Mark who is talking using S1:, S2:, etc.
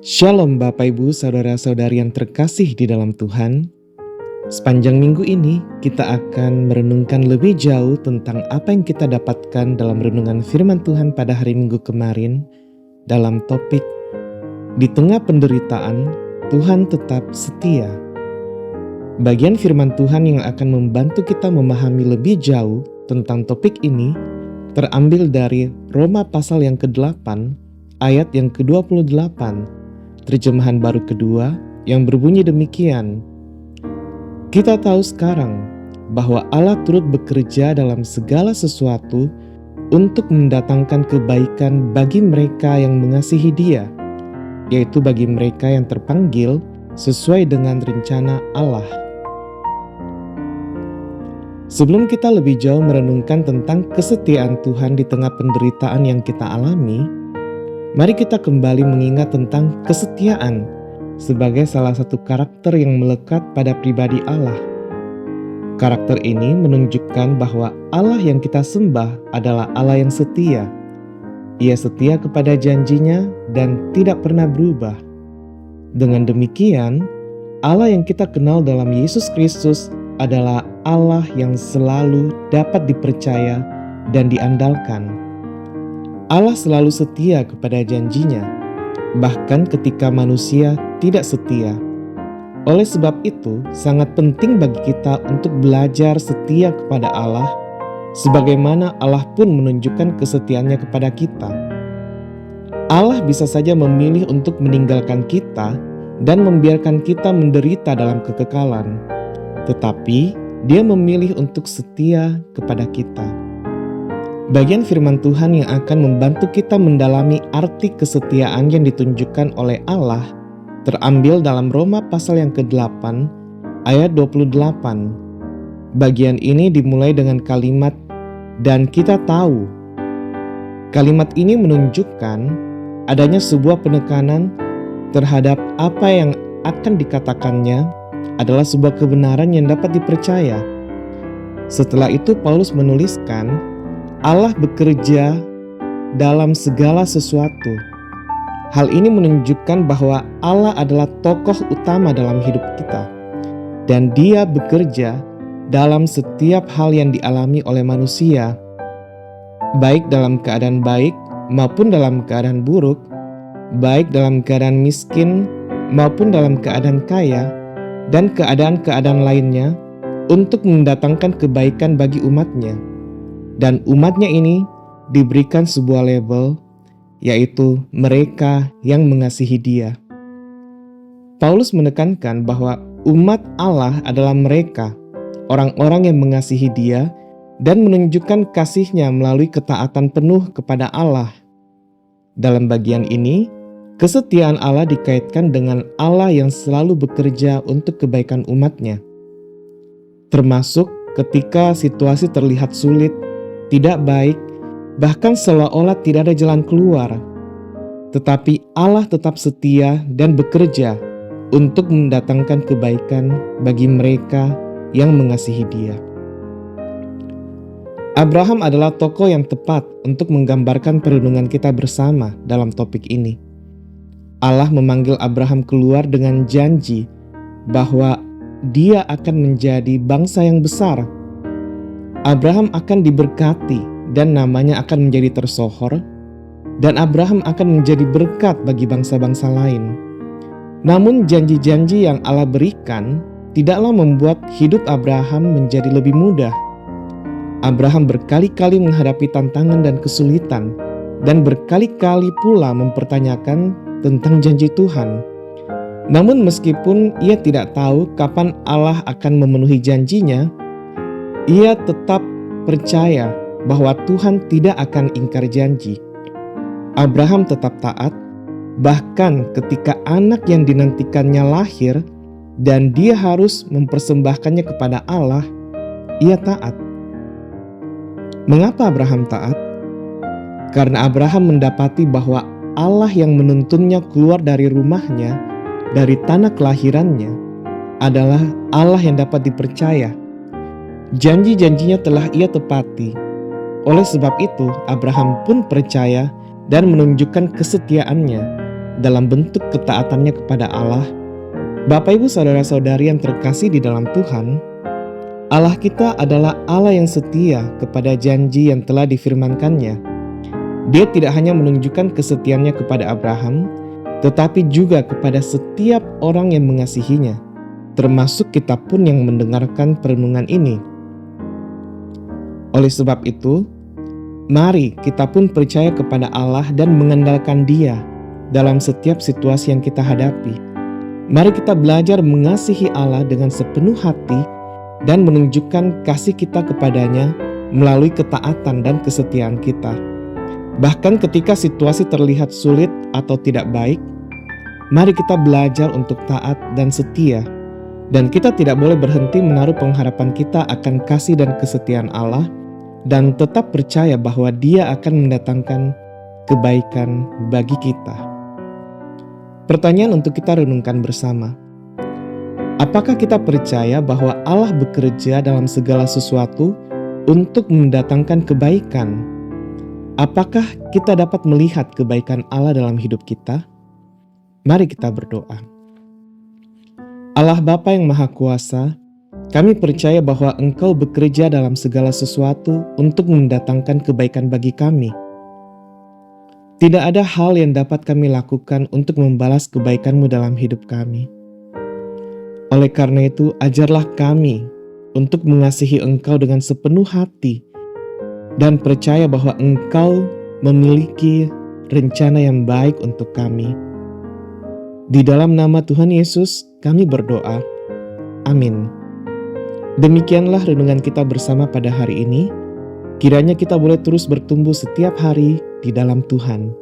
S1: Shalom Bapak Ibu Saudara-saudari yang terkasih di dalam Tuhan. Sepanjang minggu ini kita akan merenungkan lebih jauh tentang apa yang kita dapatkan dalam renungan firman Tuhan pada hari Minggu kemarin dalam topik di tengah penderitaan Tuhan tetap setia. Bagian firman Tuhan yang akan membantu kita memahami lebih jauh tentang topik ini terambil dari Roma pasal yang ke-8 ayat yang ke-28. Terjemahan baru kedua yang berbunyi demikian. Kita tahu sekarang bahwa Allah turut bekerja dalam segala sesuatu untuk mendatangkan kebaikan bagi mereka yang mengasihi Dia, yaitu bagi mereka yang terpanggil sesuai dengan rencana Allah. Sebelum kita lebih jauh merenungkan tentang kesetiaan Tuhan di tengah penderitaan yang kita alami, mari kita kembali mengingat tentang kesetiaan sebagai salah satu karakter yang melekat pada pribadi Allah. Karakter ini menunjukkan bahwa Allah yang kita sembah adalah Allah yang setia. Ia setia kepada janjinya dan tidak pernah berubah. Dengan demikian, Allah yang kita kenal dalam Yesus Kristus adalah Allah yang selalu dapat dipercaya dan diandalkan. Allah selalu setia kepada janjinya, bahkan ketika manusia tidak setia. Oleh sebab itu, sangat penting bagi kita untuk belajar setia kepada Allah, sebagaimana Allah pun menunjukkan kesetiaannya kepada kita. Allah bisa saja memilih untuk meninggalkan kita dan membiarkan kita menderita dalam kekekalan, tetapi Dia memilih untuk setia kepada kita. Bagian firman Tuhan yang akan membantu kita mendalami arti kesetiaan yang ditunjukkan oleh Allah terambil dalam Roma pasal yang ke-8 ayat 28. Bagian ini dimulai dengan kalimat "dan kita tahu". Kalimat ini menunjukkan adanya sebuah penekanan terhadap apa yang akan dikatakannya adalah sebuah kebenaran yang dapat dipercaya. Setelah itu Paulus menuliskan, Allah bekerja dalam segala sesuatu. Hal ini menunjukkan bahwa Allah adalah tokoh utama dalam hidup kita, dan Dia bekerja dalam setiap hal yang dialami oleh manusia, baik dalam keadaan baik maupun dalam keadaan buruk, baik dalam keadaan miskin maupun dalam keadaan kaya, dan keadaan-keadaan lainnya untuk mendatangkan kebaikan bagi umatnya. Dan umatnya ini diberikan sebuah label, yaitu mereka yang mengasihi Dia. Paulus menekankan bahwa umat Allah adalah mereka, orang-orang yang mengasihi Dia dan menunjukkan kasih-Nya melalui ketaatan penuh kepada Allah. Dalam bagian ini, kesetiaan Allah dikaitkan dengan Allah yang selalu bekerja untuk kebaikan umatnya. Termasuk ketika situasi terlihat sulit, tidak baik, bahkan seolah-olah tidak ada jalan keluar. Tetapi Allah tetap setia dan bekerja untuk mendatangkan kebaikan bagi mereka yang mengasihi Dia. Abraham adalah tokoh yang tepat untuk menggambarkan perenungan kita bersama dalam topik ini. Allah memanggil Abraham keluar dengan janji bahwa dia akan menjadi bangsa yang besar. Abraham akan diberkati dan namanya akan menjadi tersohor, dan Abraham akan menjadi berkat bagi bangsa-bangsa lain. Namun janji-janji yang Allah berikan tidaklah membuat hidup Abraham menjadi lebih mudah. Abraham berkali-kali menghadapi tantangan dan kesulitan, dan berkali-kali pula mempertanyakan tentang janji Tuhan. Namun meskipun ia tidak tahu kapan Allah akan memenuhi janjinya, ia tetap percaya bahwa Tuhan tidak akan ingkar janji. Abraham tetap taat, bahkan ketika anak yang dinantikannya lahir dan dia harus mempersembahkannya kepada Allah, ia taat. Mengapa Abraham taat? Karena Abraham mendapati bahwa Allah yang menuntunnya keluar dari rumahnya, dari tanah kelahirannya, adalah Allah yang dapat dipercaya. Janji-janjinya telah ia tepati. Oleh sebab itu, Abraham pun percaya dan menunjukkan kesetiaannya dalam bentuk ketaatannya kepada Allah. Bapak, Ibu, saudara-saudari yang terkasih di dalam Tuhan, Allah kita adalah Allah yang setia kepada janji yang telah difirmankannya. Dia tidak hanya menunjukkan kesetiaannya kepada Abraham, tetapi juga kepada setiap orang yang mengasihinya, termasuk kita pun yang mendengarkan perenungan ini. Oleh sebab itu, mari kita pun percaya kepada Allah dan mengandalkan Dia dalam setiap situasi yang kita hadapi. Mari kita belajar mengasihi Allah dengan sepenuh hati dan menunjukkan kasih kita kepadanya melalui ketaatan dan kesetiaan kita. Bahkan ketika situasi terlihat sulit atau tidak baik, mari kita belajar untuk taat dan setia. Dan kita tidak boleh berhenti menaruh pengharapan kita akan kasih dan kesetiaan Allah, dan tetap percaya bahwa Dia akan mendatangkan kebaikan bagi kita. Pertanyaan untuk kita renungkan bersama. Apakah kita percaya bahwa Allah bekerja dalam segala sesuatu untuk mendatangkan kebaikan? Apakah kita dapat melihat kebaikan Allah dalam hidup kita? Mari kita berdoa. Allah Bapa yang Maha Kuasa, kami percaya bahwa Engkau bekerja dalam segala sesuatu untuk mendatangkan kebaikan bagi kami. Tidak ada hal yang dapat kami lakukan untuk membalas kebaikan-Mu dalam hidup kami. Oleh karena itu, ajarlah kami untuk mengasihi Engkau dengan sepenuh hati dan percaya bahwa Engkau memiliki rencana yang baik untuk kami. Di dalam nama Tuhan Yesus, kami berdoa. Amin. Demikianlah renungan kita bersama pada hari ini. Kiranya kita boleh terus bertumbuh setiap hari di dalam Tuhan.